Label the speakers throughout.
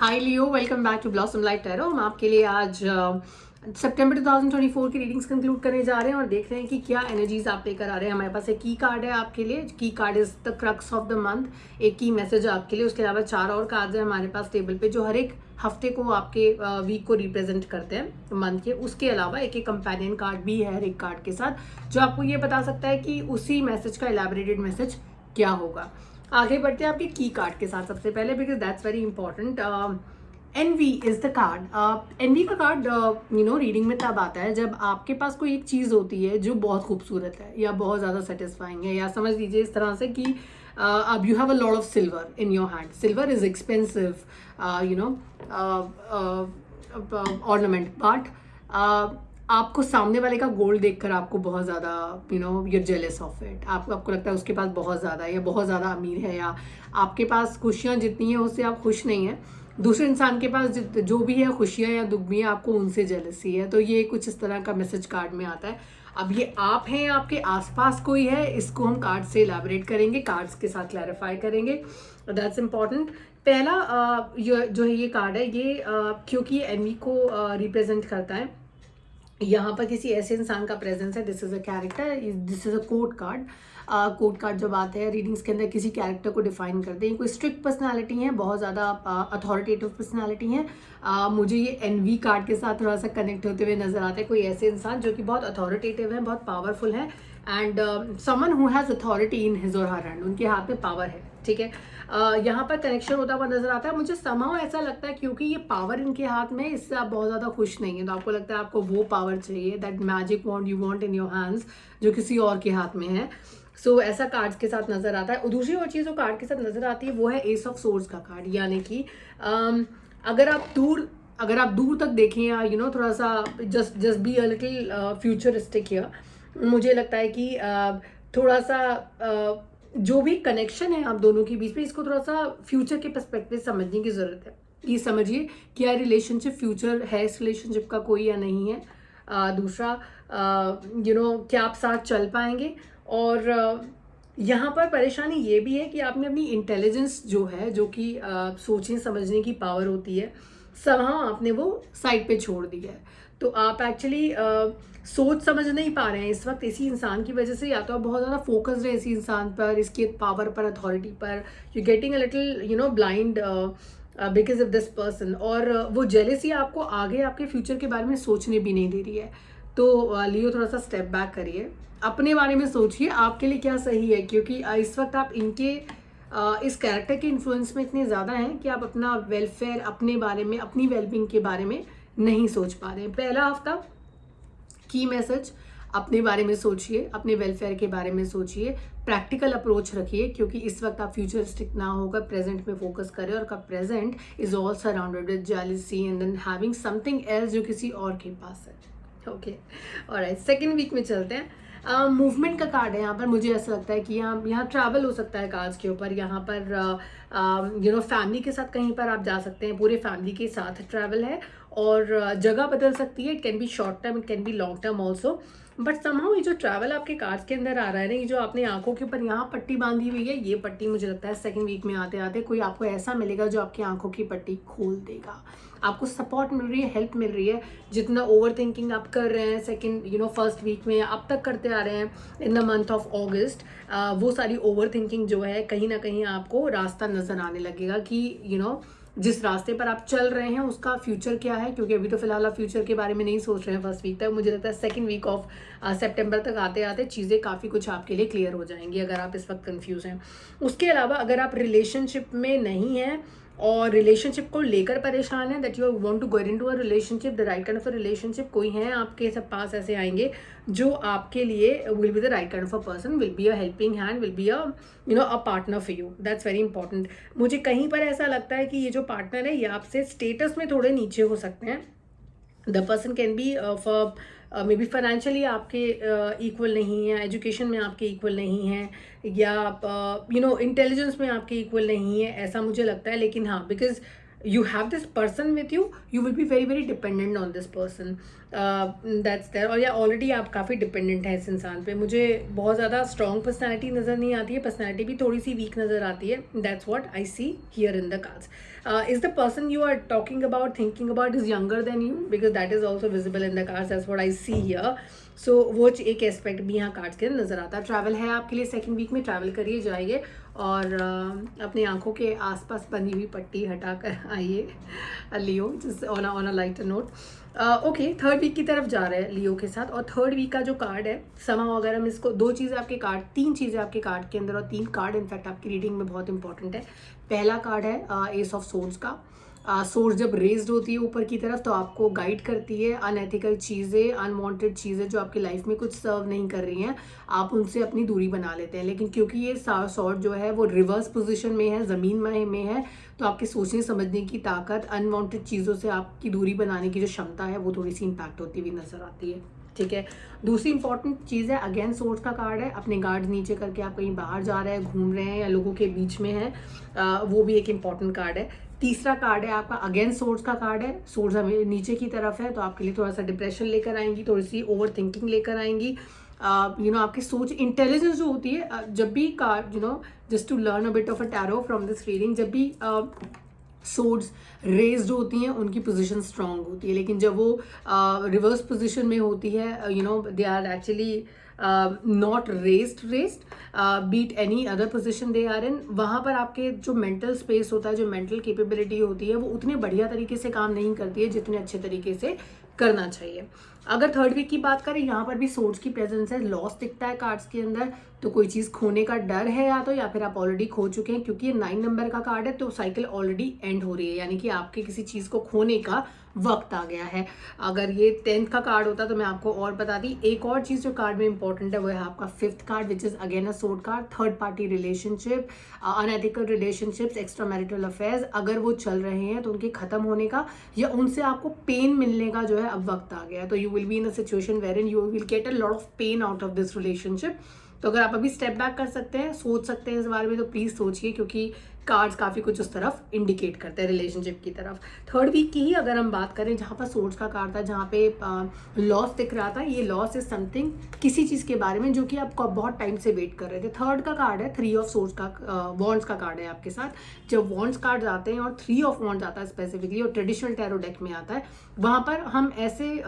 Speaker 1: Hi Leo, welcome back to Blossom Life Tarot. हम आपके लिए आज सितंबर 2024 की रीडिंग्स कंक्लूड करने जा रहे हैं और देख रहे हैं कि क्या एनर्जीज आप लेकर आ रहे हैं। हमारे पास एक की कार्ड है आपके लिए। की card is the crux of the month, एक की मैसेज है आपके लिए। उसके अलावा 4 और कार्ड्स हैं हमारे पास टेबल पे जो हर एक हफ्ते को आपके वीक को रिप्रेजेंट करते हैं मंथ के। उसके अलावा एक एक कंपेनियन कार्ड भी है हर एक कार्ड के साथ, जो आपको ये बता सकता है कि उसी मैसेज का एलैबोरेटेड मैसेज क्या होगा। आगे बढ़ते हैं आपके की कार्ड के साथ सबसे पहले, because that's very important. Envy is the card. Envy का कार्ड रीडिंग में तब आता है जब आपके पास कोई एक चीज़ होती है जो बहुत खूबसूरत है या बहुत ज़्यादा सेटिस्फाइंग है, या समझ लीजिए इस तरह से कि अब you have a lot of silver in your hand. Silver is expensive ornament, but आपको सामने वाले का गोल्ड देखकर आपको बहुत ज़्यादा यूर जेलस ऑफ इट। आपको लगता है उसके पास बहुत ज़्यादा है या बहुत ज़्यादा अमीर है, या आपके पास खुशियाँ जितनी हैं उससे आप खुश नहीं हैं। दूसरे इंसान के पास जो भी है खुशियाँ या दुख भी है, आपको उनसे जेलसी है। तो ये कुछ इस तरह का मैसेज कार्ड में आता है। अब ये आप हैं, आपके आसपास कोई है, इसको हम कार्ड से एलैबोरेट करेंगे, कार्ड्स के साथ क्लैरिफाई करेंगे। That's important. पहला जो है ये कार्ड है, ये क्योंकि एनवी को रिप्रेजेंट करता है, यहाँ पर किसी ऐसे इंसान का प्रेजेंस है। This is a character, this is a code card. Code card जब आते हैं रीडिंग्स के अंदर किसी कैरेक्टर को डिफाइन करते हैं। कोई स्ट्रिक्ट पर्सनालिटी है, बहुत ज़्यादा अथॉरिटेटिव पर्सनालिटी है। मुझे ये एनवी कार्ड के साथ थोड़ा सा कनेक्ट होते हुए नजर आता है। कोई ऐसे इंसान जो कि बहुत अथॉरिटेटिव है, बहुत पावरफुल है, and someone who has authority in his और हर हैंड। उनके हाथ में पावर है, ठीक है। यहाँ पर कनेक्शन होता हुआ नजर आता है। मुझे समाव ऐसा लगता है क्योंकि ये पावर इनके हाथ में, इससे आप बहुत ज़्यादा खुश नहीं है, तो आपको लगता है आपको वो पावर चाहिए, that magic wand you want in your hands, जो किसी और के हाथ में है। सो ऐसा कार्ड्स के साथ नजर आता है। और दूसरी और चीज़ जो कार्ड के साथ नजर आती है वो है एस ऑफ सोर्ड्स का कार्ड, यानी कि अगर आप दूर तक देखें या थोड़ा सा just be a little futuristic here, मुझे लगता है कि थोड़ा सा जो भी कनेक्शन है आप दोनों के बीच में, इसको थोड़ा सा फ्यूचर के पर्सपेक्टिव समझने की ज़रूरत है। ये समझिए क्या रिलेशनशिप फ्यूचर है इस रिलेशनशिप का कोई या नहीं है। दूसरा क्या आप साथ चल पाएंगे। और यहाँ पर परेशानी ये भी है कि आपने अपनी इंटेलिजेंस जो है, जो कि सोचने समझने की पावर होती है, समहाउ आपने वो साइड पे छोड़ दिया है। तो आप एक्चुअली सोच समझ नहीं पा रहे हैं इस वक्त इसी इंसान की वजह से। या तो आप बहुत ज़्यादा फोकस्ड है इसी इंसान पर, इसकी पावर पर, अथॉरिटी पर। You getting a little blind because of this person. और वो जेलेसी आपको आगे आपके फ्यूचर के बारे में सोचने भी नहीं दे रही है। तो लियो थोड़ा सा स्टेप बैक करिए, अपने बारे में सोचिए आपके लिए क्या सही है, क्योंकि इस वक्त आप इनके इस कैरेक्टर के इन्फ्लुएंस में इतने ज़्यादा हैं कि आप अपना वेलफेयर, अपने बारे में, अपनी वेलबींग के बारे में नहीं सोच पा रहे हैं। पहला हफ्ता की मैसेज, अपने बारे में सोचिए, अपने वेलफेयर के बारे में सोचिए, प्रैक्टिकल अप्रोच रखिए, क्योंकि इस वक्त आप फ्यूचरिस्टिक ना होकर प्रेजेंट में फोकस करें। और का present is all surrounded with jealousy and then having something else जो किसी और के पास है। ओके, ऑलराइट, सेकंड वीक में चलते हैं। मूवमेंट का कार्ड है यहाँ पर। मुझे ऐसा लगता है कि यहाँ ट्रैवल हो सकता है कार्ड्स के ऊपर। यहाँ पर फैमिली के साथ कहीं पर आप जा सकते हैं, पूरे फैमिली के साथ ट्रैवल है। और जगह बदल सकती है, it can be short term, it can be long term also. But somehow ये जो ट्रैवल आपके कार्ड्स के अंदर आ रहा है ना, ये जो आपने आंखों के ऊपर यहाँ पट्टी बांधी हुई है, ये पट्टी मुझे लगता है सेकंड वीक में आते आते कोई आपको ऐसा मिलेगा जो आपकी आंखों की पट्टी खोल देगा। आपको सपोर्ट मिल रही है, हेल्प मिल रही है। जितना ओवर थिंकिंग आप कर रहे हैं फर्स्ट वीक में, अब तक करते आ रहे हैं in the month of August, वो सारी ओवर थिंकिंग जो है, कहीं ना कहीं आपको रास्ता नजर आने लगेगा कि जिस रास्ते पर आप चल रहे हैं उसका फ्यूचर क्या है। क्योंकि अभी तो फिलहाल आप फ्यूचर के बारे में नहीं सोच रहे हैं फर्स्ट वीक तक। मुझे लगता है सेकंड वीक ऑफ सितंबर तक आते आते चीज़ें काफ़ी कुछ आपके लिए क्लियर हो जाएंगी, अगर आप इस वक्त कंफ्यूज हैं। उसके अलावा अगर आप रिलेशनशिप में नहीं हैं और रिलेशनशिप को लेकर परेशान है, that you want to get into a relationship, the right kind of a relationship, कोई है आपके सब पास ऐसे आएंगे जो आपके लिए will be the right kind of a person, will be a helping hand, will be a partner for you. That's very important. मुझे कहीं पर ऐसा लगता है कि ये जो पार्टनर है ये आपसे स्टेटस में थोड़े नीचे हो सकते हैं। The person can be for may be financially आपके इक्वल नहीं है, एजुकेशन में आपके इक्वल नहीं है, या इंटेलिजेंस में आपके इक्वल नहीं है, ऐसा मुझे लगता है। लेकिन हाँ, because you have this person with you, you will be very very dependent on this person, that's there। और या ऑलरेडी आप काफ़ी डिपेंडेंट है इस इंसान पे। मुझे बहुत ज़्यादा स्ट्रॉन्ग पर्सनैलिटी नज़र नहीं आती है, पर्सनैलिटी भी थोड़ी सी वीक नज़र आती है। That's what I see here in the cards. Is the person you are talking about, thinking about, is younger than you? Because that is also visible in the cards. That's what I see here. So वो एक aspect भी यहाँ cards के नज़र आता है. Travel है आपके लिए सेकंड वीक में, ट्रैवल करिए जाइए और अपनी आंखों के आसपास बनी हुई पट्टी हटाकर आइए लियो, जिस on a lighter note. Okay, third week की तरफ जा रहे हैं लियो के साथ. और थर्ड वीक का जो कार्ड है, समाओ अगर हम इसको, दो चीज़ें आपके कार्ड, तीन चीज़ें आपके कार्ड के अंदर, और तीन कार्ड इनफैक्ट आपकी रीडिंग में बहुत इंपॉर्टेंट है. पहला कार्ड है एस ऑफ सोर्ड्स का. सोर्स जब रेज्ड होती है ऊपर की तरफ तो आपको गाइड करती है. अनएथिकल चीज़ें, अनवांटेड चीज़ें जो आपकी लाइफ में कुछ सर्व नहीं कर रही हैं, आप उनसे अपनी दूरी बना लेते हैं. लेकिन क्योंकि ये सॉर्ड जो है वो रिवर्स पोजीशन में है, ज़मीन में है, तो आपके सोचने समझने की ताकत, अनवांटेड चीज़ों से आपकी दूरी बनाने की जो क्षमता है वो थोड़ी सी इम्पैक्ट होती हुई नज़र आती है. ठीक है. दूसरी इंपॉर्टेंट चीज़ है, अगेन सोर्स का कार्ड है. अपने गार्ड नीचे करके आप कहीं बाहर जा रहे हैं, घूम रहे हैं या लोगों के बीच में हैं, वो भी एक इम्पॉर्टेंट कार्ड है. तीसरा कार्ड है आपका अगेन सोर्स का कार्ड है. सोर्स हमें नीचे की तरफ है, तो आपके लिए थोड़ा सा डिप्रेशन लेकर आएंगी, थोड़ी सी ओवर थिंकिंग लेकर आएंगी. आपकी सोच, इंटेलिजेंस जो होती है, जब भी card just to learn a bit of a tarot from this reading, जब भी सोर्ड्स रेज्ड होती हैं उनकी पोजीशन स्ट्रांग होती है. लेकिन जब वो रिवर्स पोजीशन में होती है, they are actually not raised beat any other position they are in, वहाँ पर आपके जो मेंटल स्पेस होता है, जो मेंटल कैपेबिलिटी होती है, वो उतने बढ़िया तरीके से काम नहीं करती है जितने अच्छे तरीके से करना चाहिए. अगर थर्ड वीक की बात करें, यहाँ पर भी सोर्स की प्रेजेंस है. लॉस दिखता है कार्ड्स के अंदर, तो कोई चीज़ खोने का डर है या फिर आप ऑलरेडी खो चुके हैं. क्योंकि ये 9 नंबर का कार्ड है तो साइकिल ऑलरेडी एंड हो रही है, यानी कि आपके किसी चीज़ को खोने का वक्त आ गया है. अगर ये 10th का कार्ड होता तो मैं आपको और बता दी. एक और चीज़ जो कार्ड में इंपॉर्टेंट है वो है आपका 5th card, which is again a sword card. Third party relationship, unethical relationships, extra marital affairs, अगर वो चल रहे हैं तो उनके ख़त्म होने का या उनसे आपको पेन मिलने का जो है अब वक्त आ गया. तो you will be in a situation wherein you will get a lot of pain out of this relationship. तो अगर आप अभी स्टेप बैक कर सकते हैं, सोच सकते हैं इस बारे में, तो प्लीज़ सोचिए, क्योंकि कार्ड्स काफ़ी कुछ उस तरफ इंडिकेट करते हैं, रिलेशनशिप की तरफ. थर्ड वीक की ही अगर हम बात करें, जहाँ पर सोर्स का कार्ड था, जहाँ पे लॉस दिख रहा था, ये लॉस इज समथिंग, किसी चीज़ के बारे में जो कि आप बहुत टाइम से वेट कर रहे थे. थर्ड का कार्ड है 3 ऑफ सोर्स का, वॉन्ड्स का कार्ड है आपके साथ. जब वॉन्ड्स कार्ड आते हैं और 3 ऑफ वॉन्ड्स आता है स्पेसिफिकली, और ट्रेडिशनल टैरो डेक में आता है, वहाँ पर हम ऐसे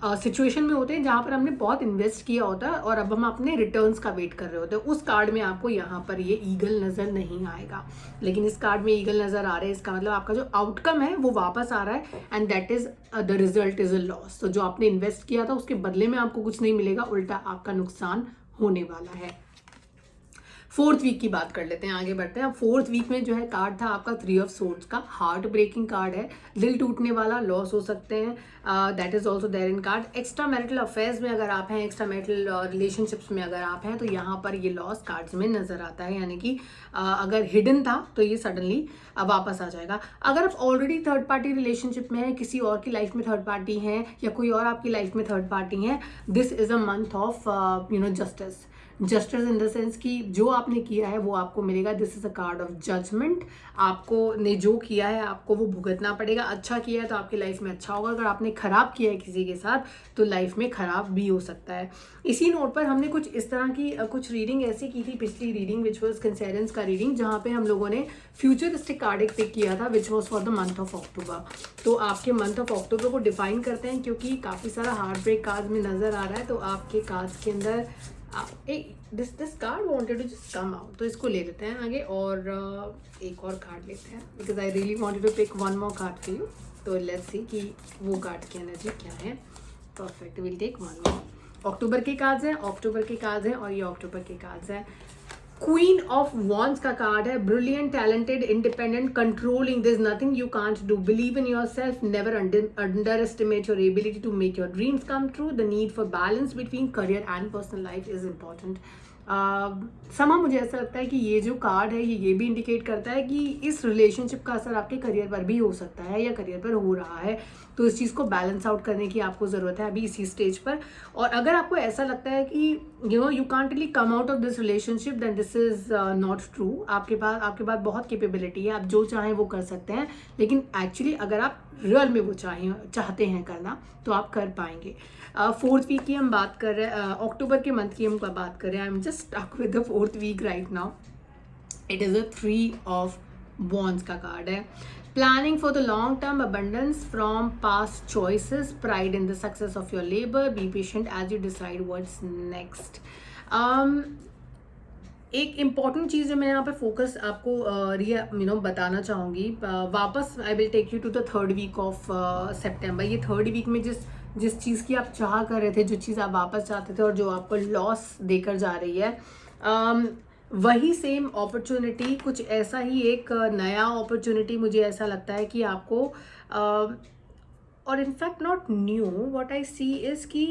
Speaker 1: सिचुएशन में होते हैं जहाँ पर हमने बहुत इन्वेस्ट किया होता है और अब हम अपने रिटर्न्स का वेट कर रहे होते हैं. उस कार्ड में आपको यहाँ पर ये ईगल नज़र नहीं आएगा, लेकिन इस कार्ड में ईगल नज़र आ रहे हैं. इसका मतलब आपका जो आउटकम है वो वापस आ रहा है, and that is the result is a loss. तो जो आपने इन्वेस्ट किया था उसके बदले में आपको कुछ नहीं मिलेगा, उल्टा आपका नुकसान होने वाला है. फोर्थ वीक की बात कर लेते हैं, आगे बढ़ते हैं. अब फोर्थ वीक में जो है कार्ड था आपका 3 ऑफ सोर्ड्स का. हार्ट ब्रेकिंग कार्ड है, दिल टूटने वाला, लॉस हो सकते हैं, that is also there in card. Extra marital affairs में अगर आप हैं, एक्स्ट्रा मैरिटल रिलेशनशिप्स में अगर आप हैं, तो यहाँ पर ये लॉस कार्ड्स में नजर आता है, यानी कि अगर हिडन था तो ये सडनली वापस आ जाएगा. अगर आप ऑलरेडी थर्ड पार्टी रिलेशनशिप में है, किसी और की लाइफ में थर्ड पार्टी हैं, या कोई और आपकी लाइफ में थर्ड पार्टी हैं, this is a month of justice. Justice in the sense कि जो आपने किया है वो आपको मिलेगा. This is a card of judgement. आपको ने जो किया है आपको वो भुगतना पड़ेगा. अच्छा किया है तो आपकी लाइफ में अच्छा होगा, अगर आपने खराब किया है किसी के साथ तो लाइफ में खराब भी हो सकता है. इसी नोट पर हमने कुछ इस तरह की कुछ रीडिंग ऐसी की थी पिछली रीडिंग, विच वॉज कंसेरेंस का रीडिंग, जहाँ पे हम लोगों ने फ्यूचरिस्टिक कार्ड एक पिक किया था, which was for the month of October. तो आपके मंथ ऑफ अक्टूबर को डिफाइन करते हैं, क्योंकि काफ़ी सारा हार्ट ब्रेक कार्ड में नज़र आ रहा है. तो आपके कार्ड्स के अंदर this card wanted to just come out, तो इसको ले लेते हैं आगे और एक और कार्ड लेते हैं, because I really wanted to pick one more card for you. तो लेट्स सी कि वो कार्ड की एनर्जी क्या है. Perfect, will take one more. October के कार्ड्स हैं, अक्टूबर के कार्ड्स हैं, और ये अक्टूबर के कार्ड्स हैं. क्वीन ऑफ वॉन्ड्स का कार्ड है. Brilliant, talented, independent, controlling, there is nothing you can't do, believe in yourself, never underestimate your ability to make your dreams come true. The need for balance between career and personal life is important. समा मुझे ऐसा लगता है कि ये जो card है ये भी इंडिकेट करता है कि इस रिलेशनशिप का असर आपके करियर पर भी हो सकता है या करियर पर हो रहा है. तो इस चीज़ को बैलेंस आउट करने की आपको ज़रूरत है अभी इसी स्टेज पर. और अगर आपको ऐसा लगता है कि you can't really come out of this relationship, then this is not true. आपके पास बहुत कैपेबिलिटी है, आप जो चाहें वो कर सकते हैं, लेकिन एक्चुअली अगर आप रियल में वो चाहते हैं करना तो आप कर पाएंगे. फोर्थ वीक की हम बात कर रहे हैं, अक्टूबर के मंथ की हम बात कर रहे हैं. I am just stuck with the fourth week right now. It is a 3 of wands का कार्ड है। Planning for the long term abundance from past choices, pride in the success of your labour, be patient as you decide what's next. एक important चीज़ जो मैं यहाँ पे focus आपको बताना चाहूँगी, वापस I will take you to the third week of September. ये थर्ड वीक में जिस चीज़ की आप चाह कर रहे थे, जो चीज़ आप वापस चाहते थे और जो आपको लॉस देकर जा रही है, वही सेम अपॉर्चुनिटी, कुछ ऐसा ही एक नया अपॉर्चुनिटी मुझे ऐसा लगता है कि आपको और in fact not new, what I see is कि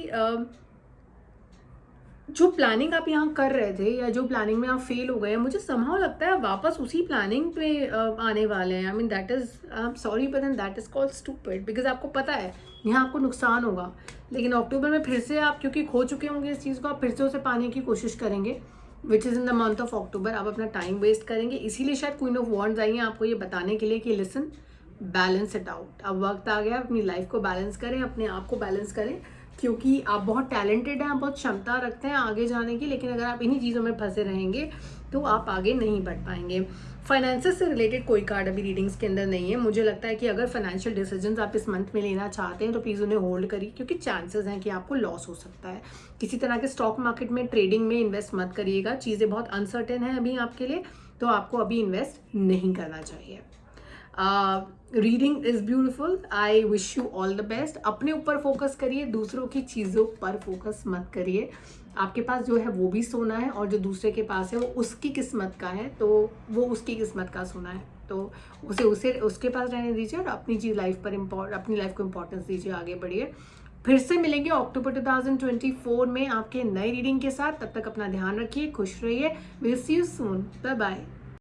Speaker 1: जो प्लानिंग आप यहाँ कर रहे थे या जो प्लानिंग में आप फेल हो गए, मुझे समहाउ लगता है वापस उसी प्लानिंग पे आने वाले हैं। I mean that is, I am sorry but then that is called stupid, because आपको पता है यहाँ आपको नुकसान होगा, लेकिन अक्टूबर में फिर से आप क्योंकि खो चुके होंगे इस चीज़ को, आप फिर से उसे पाने की कोशिश करेंगे, which is in the month of October. आप अपना टाइम वेस्ट करेंगे, इसीलिए शायद क्वीन ऑफ वॉन्ड्स आई हैं आपको ये बताने के लिए कि लिसन, बैलेंस इट आउट। अब वक्त आ गया, अपनी लाइफ को बैलेंस करें, अपने आप को बैलेंस करें, क्योंकि आप बहुत टैलेंटेड हैं, आप बहुत क्षमता रखते हैं आगे जाने की, लेकिन अगर आप इन्हीं चीज़ों में फंसे रहेंगे तो आप आगे नहीं बढ़ पाएंगे। फाइनेंसेस से रिलेटेड कोई कार्ड अभी रीडिंग्स के अंदर नहीं है। मुझे लगता है कि अगर फाइनेंशियल डिसीजंस आप इस मंथ में लेना चाहते हैं तो प्लीज़ उन्हें होल्ड करिए, क्योंकि चांसेस हैं कि आपको लॉस हो सकता है। किसी तरह के स्टॉक मार्केट में, ट्रेडिंग में इन्वेस्ट मत करिएगा, चीज़ें बहुत अनसर्टेन हैं अभी आपके लिए, तो आपको अभी इन्वेस्ट नहीं करना चाहिए। Reading is beautiful, I wish you all the best. अपने ऊपर फोकस करिए, दूसरों की चीज़ों पर फोकस मत करिए। आपके पास जो है वो भी सोना है, और जो दूसरे के पास है वो उसकी किस्मत का है, तो वो उसकी किस्मत का सोना है, तो उसे उसके पास रहने दीजिए और अपनी चीज़ अपनी लाइफ को इम्पोर्टेंस दीजिए, आगे बढ़िए। फिर से मिलेंगे अक्टूबर 2024 में आपके नई रीडिंग के साथ। तब तक अपना ध्यान रखिए, खुश रहिए। Will see you soon, bye bye.